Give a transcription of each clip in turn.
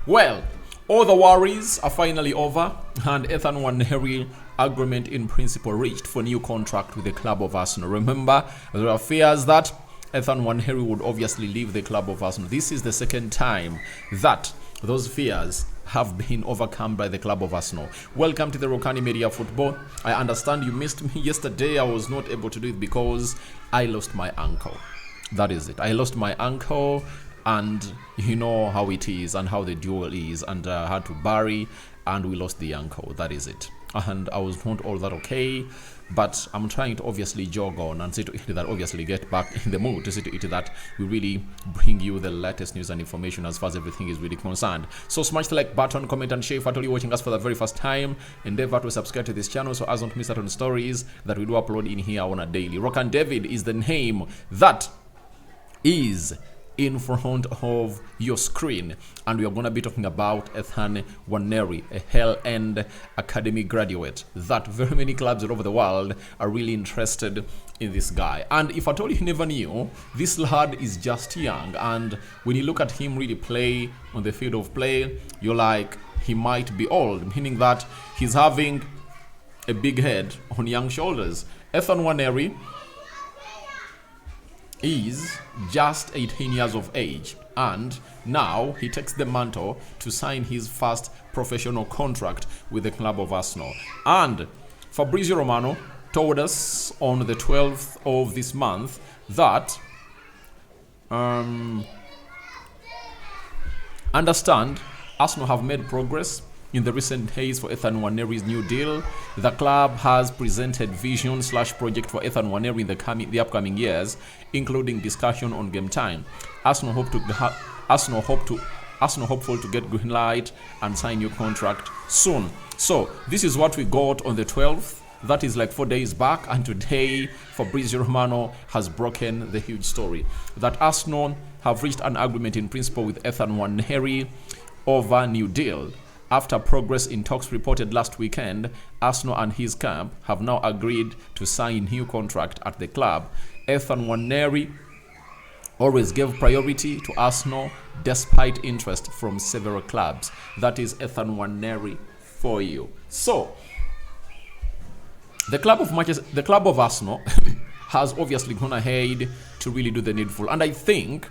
Well, all the worries are finally over, and Ethan Nwaneri agreement in principle reached for new contract with the club of Arsenal. Remember, there are fears that Ethan Nwaneri would obviously leave the club of Arsenal. This is the second time that those fears have been overcome by the club of Arsenal. Welcome to the Rokani Media Football. I understand you missed me yesterday. I was not able to do it because I lost my ankle. That is it. I lost my ankle, and you know how it is and how the duel is, and I had to bury, and we lost the ankle. That is it. And I was not all that okay, but I'm trying to obviously jog on and see to it that obviously get back in the mood, to see to it that we really bring you the latest news and information as far as everything is really concerned. So smash the like button, comment and share if at all you're watching us for the very first time. Endeavor to subscribe to this channel so as don't miss out on stories that we do upload in here on a daily. Rokani David is the name that is in front of your screen, and we are going to be talking about Ethan Nwaneri, a Hell End Academy graduate that very many clubs all over the world are really interested in this guy. And if at all you never knew, this lad is just young, and when you look at him really play on the field of play, you're like, he might be old, meaning that he's having a big head on young shoulders. Ethan Nwaneri is just 18 years of age, and now he takes the mantle to sign his first professional contract with the club of Arsenal. And Fabrizio Romano told us on the 12th of this month that understand Arsenal have made progress in the recent days for Ethan Nwaneri's new deal. The club has presented vision/project for Ethan Nwaneri in the upcoming years, including discussion on game time. Arsenal hopeful to get green light and sign new contract soon. So this is what we got on the 12th. That is like 4 days back, and today Fabrizio Romano has broken the huge story that Arsenal have reached an agreement in principle with Ethan Nwaneri over new deal. After progress in talks reported last weekend, Arsenal and his camp have now agreed to sign new contract at the club. Ethan Nwaneri always gave priority to Arsenal despite interest from several clubs. That is Ethan Nwaneri for you. So, the club of Arsenal has obviously gone ahead to really do the needful, and I think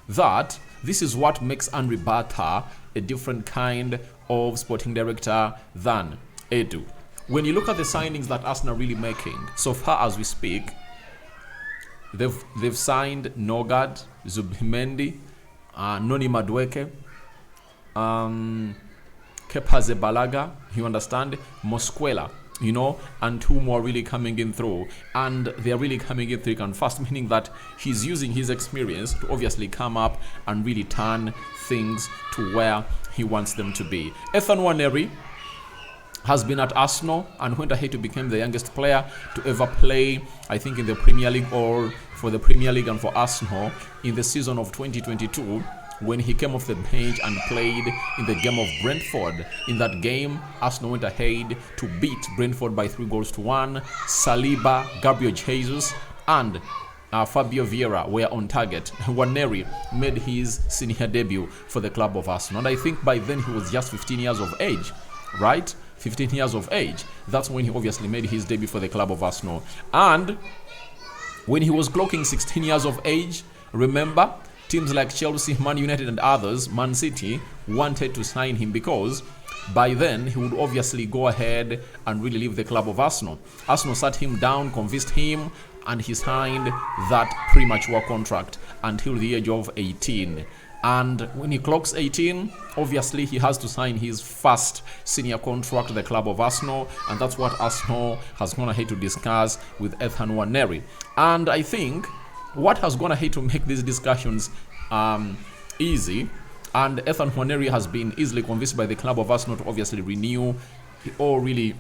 that this is what makes Henry Bata a different kind of sporting director than Edu. When you look at the signings that Arsenal are really making so far as we speak, they've signed Nogard, Zubimendi, Noni Madueke, Kepa Zebalaga, you understand, Mosquera, you know, and two more really coming in through, and they're really coming in thick and fast, meaning that he's using his experience to obviously come up and really turn things to where he wants them to be. Ethan Nwaneri has been at Arsenal and went ahead to become the youngest player to ever play, I think, in the Premier League or for the Premier League and for Arsenal in the season of 2022, when he came off the bench and played in the game of Brentford. In that game, Arsenal went ahead to beat Brentford by 3-1. Saliba, Gabriel Jesus, and Fabio Vieira were on target. Nwaneri made his senior debut for the club of Arsenal, and I think by then he was just 15 years of age, right? 15 years of age. That's when he obviously made his debut for the club of Arsenal. And when he was clocking 16 years of age, remember, teams like Chelsea, Man United and others, Man City, wanted to sign him because by then he would obviously go ahead and really leave the club of Arsenal. Arsenal sat him down, convinced him, and he signed that premature contract until the age of 18. And when he clocks 18, obviously he has to sign his first senior contract at the club of Arsenal, and that's what Arsenal has gone ahead to discuss with Ethan Nwaneri. And I think what has gone ahead to make these discussions easy, and Ethan Nwaneri has been easily convinced by the club of Arsenal to obviously renew or really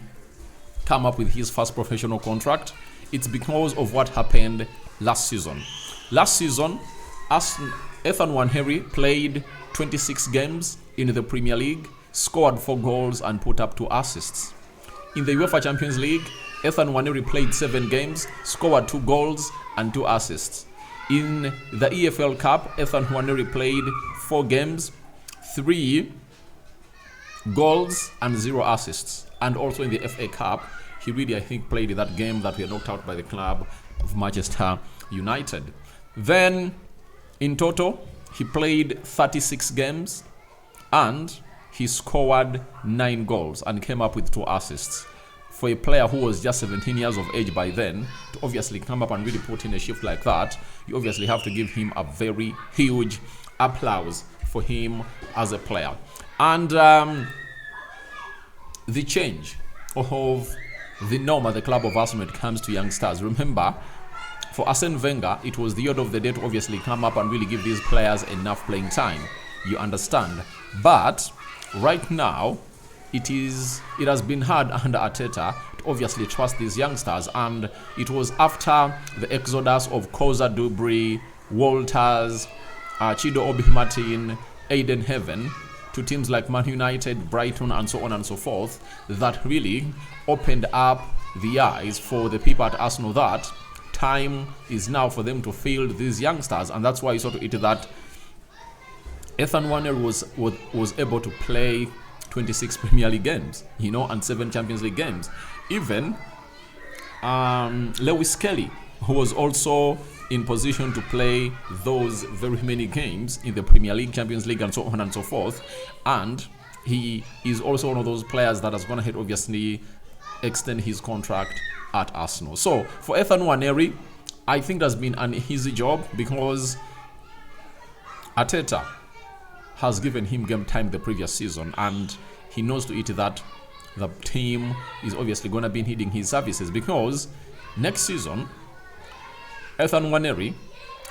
come up with his first professional contract, it's because of what happened last season. Last season, Ethan Nwaneri played 26 games in the Premier League, scored 4 goals and put up 2 assists. In the UEFA Champions League, Ethan Nwaneri played 7 games, scored 2 goals and 2 assists. In the EFL Cup, Ethan Nwaneri played 4 games, 3 goals and 0 assists. And also in the FA Cup, he really, I think, played that game that we were knocked out by the club of Manchester United. Then, in total, he played 36 games and he scored 9 goals and came up with 2 assists. For a player who was just 17 years of age by then, to obviously come up and really put in a shift like that, you obviously have to give him a very huge applause for him as a player. And the change of the norm at the club of Arsenal when it comes to youngsters. Remember, for Arsene Wenger, it was the order of the day to obviously come up and really give these players enough playing time. You understand? But right now, it has been hard under Arteta to obviously trust these youngsters, and it was after the exodus of Koza Dubry, Walters, Chido Obi Martin, Aiden Heaven to teams like Man United, Brighton, and so on and so forth, that really opened up the eyes for the people at Arsenal that time is now for them to field these youngsters. And that's why you saw to it that Ethan Nwaneri was able to play 26 Premier League games, and 7 Champions League games. Even Lewis Kelly, who was also in position to play those very many games in the Premier League, Champions League, and so on and so forth. And he is also one of those players that has gone ahead, obviously, extend his contract at Arsenal. So for Ethan Nwaneri, I think that's been an easy job because Arteta has given him game time the previous season, and he knows to it that the team is obviously going to be needing his services, because next season Ethan Nwaneri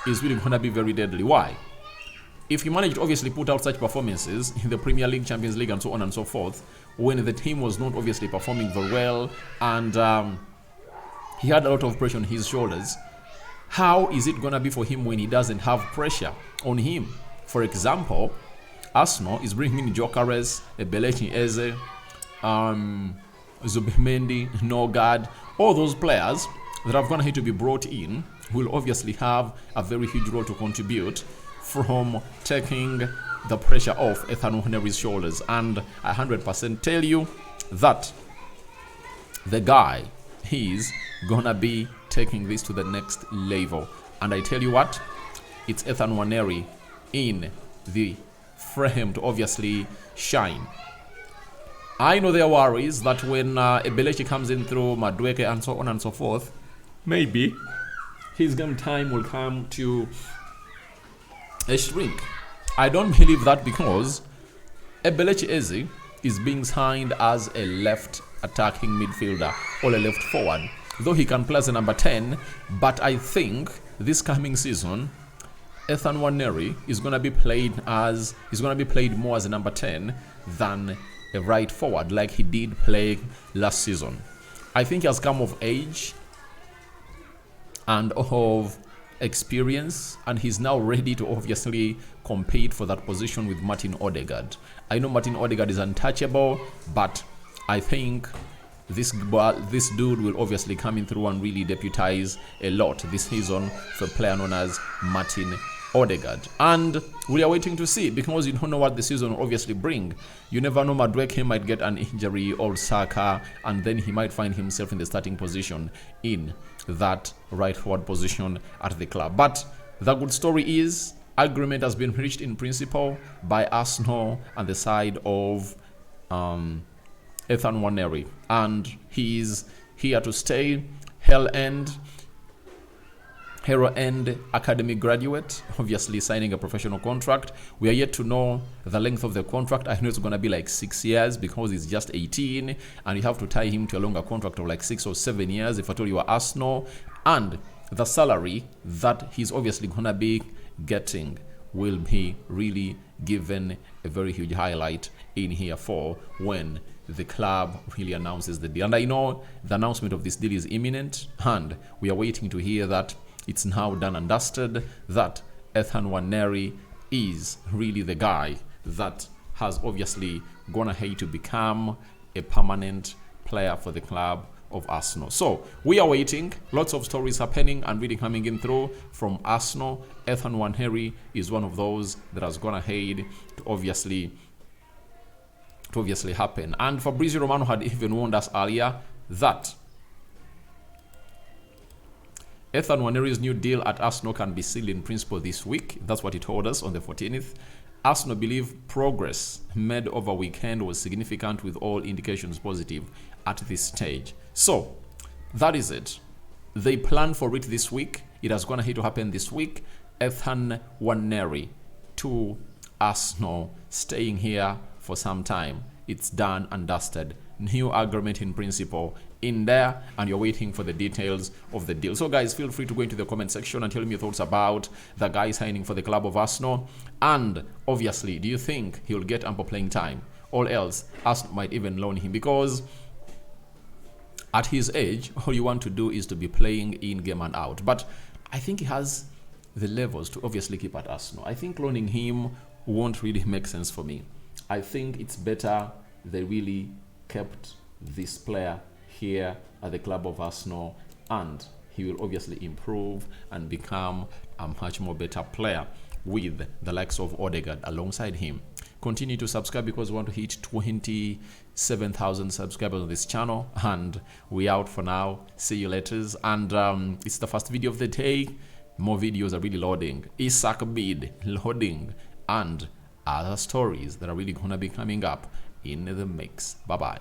is really going to be very deadly. Why? If he managed to obviously put out such performances in the Premier League, Champions League, and so on and so forth, when the team was not obviously performing very well, and he had a lot of pressure on his shoulders, how is it going to be for him when he doesn't have pressure on him? For example, Arsenal is bringing in Gyökeres, Ebelechi Eze, Zubimendi, Nogard, all those players that have gone to be brought in will obviously have a very huge role to contribute from taking the pressure off Ethan Nwaneri's shoulders. And I 100% tell you that the guy, he's gonna be taking this to the next level. And I tell you what, it's Ethan Nwaneri in the frame to obviously shine. I know there are worries that when Ebelechi comes in through Madueke and so on and so forth, maybe his game time will come to a shrink. I don't believe that, because Ebelechi Eze is being signed as a left attacking midfielder or a left forward, though he can play as a number 10. But I think this coming season Ethan Nwaneri is going to be played more as a number 10 than a right forward like he did play last season. I think he has come of age and of experience, and he's now ready to obviously compete for that position with Martin Odegaard. I know Martin Odegaard is untouchable, but I think this dude will obviously come in through and really deputize a lot this season for a player known as Martin Odegaard. And we are waiting to see, because you don't know what the season will obviously bring. You never know, Madueke might get an injury or Saka, and then he might find himself in the starting position in that right forward position at the club. But the good story is agreement has been reached in principle by Arsenal and the side of Ethan Nwaneri, and he is here to stay. Hero End Academy graduate, obviously signing a professional contract. We are yet to know the length of the contract. I know it's going to be like 6 years because he's just 18, and you have to tie him to a longer contract of like 6 or 7 years if at all you are Arsenal. And the salary that he's obviously going to be getting will be really given a very huge highlight in here for when the club really announces the deal. And I know the announcement of this deal is imminent, and we are waiting to hear that it's now done and dusted, that Ethan Nwaneri is really the guy that has obviously gone ahead to become a permanent player for the club of Arsenal. So we are waiting. Lots of stories happening and really coming in through from Arsenal. Ethan Nwaneri is one of those that has gone ahead to obviously to obviously happen. And Fabrizio Romano had even warned us earlier that Nwaneri's new deal at Arsenal can be sealed in principle this week. That's what he told us on the 14th. Arsenal believe progress made over weekend was significant, with all indications positive at this stage. So that is it. They plan for it this week. It has gone ahead to happen this week. Nwaneri to Arsenal, staying here for some time. It's done and dusted. New agreement in principle in there, and you're waiting for the details of the deal. So guys, feel free to go into the comment section and tell me your thoughts about the guy signing for the club of Arsenal. And obviously, do you think he'll get ample playing time, or else Arsenal might even loan him? Because at his age, all you want to do is to be playing in, game and out. But I think he has the levels to obviously keep at Arsenal. I think loaning him won't really make sense for me. I think it's better they really kept this player here at the club of Arsenal, and he will obviously improve and become a much more better player with the likes of Odegaard alongside him. Continue to subscribe because we want to hit 27,000 subscribers on this channel, and we out for now. See you later. And it's the first video of the day. More videos are really loading. Isak bid loading, and other stories that are really gonna be coming up in the mix. Bye bye.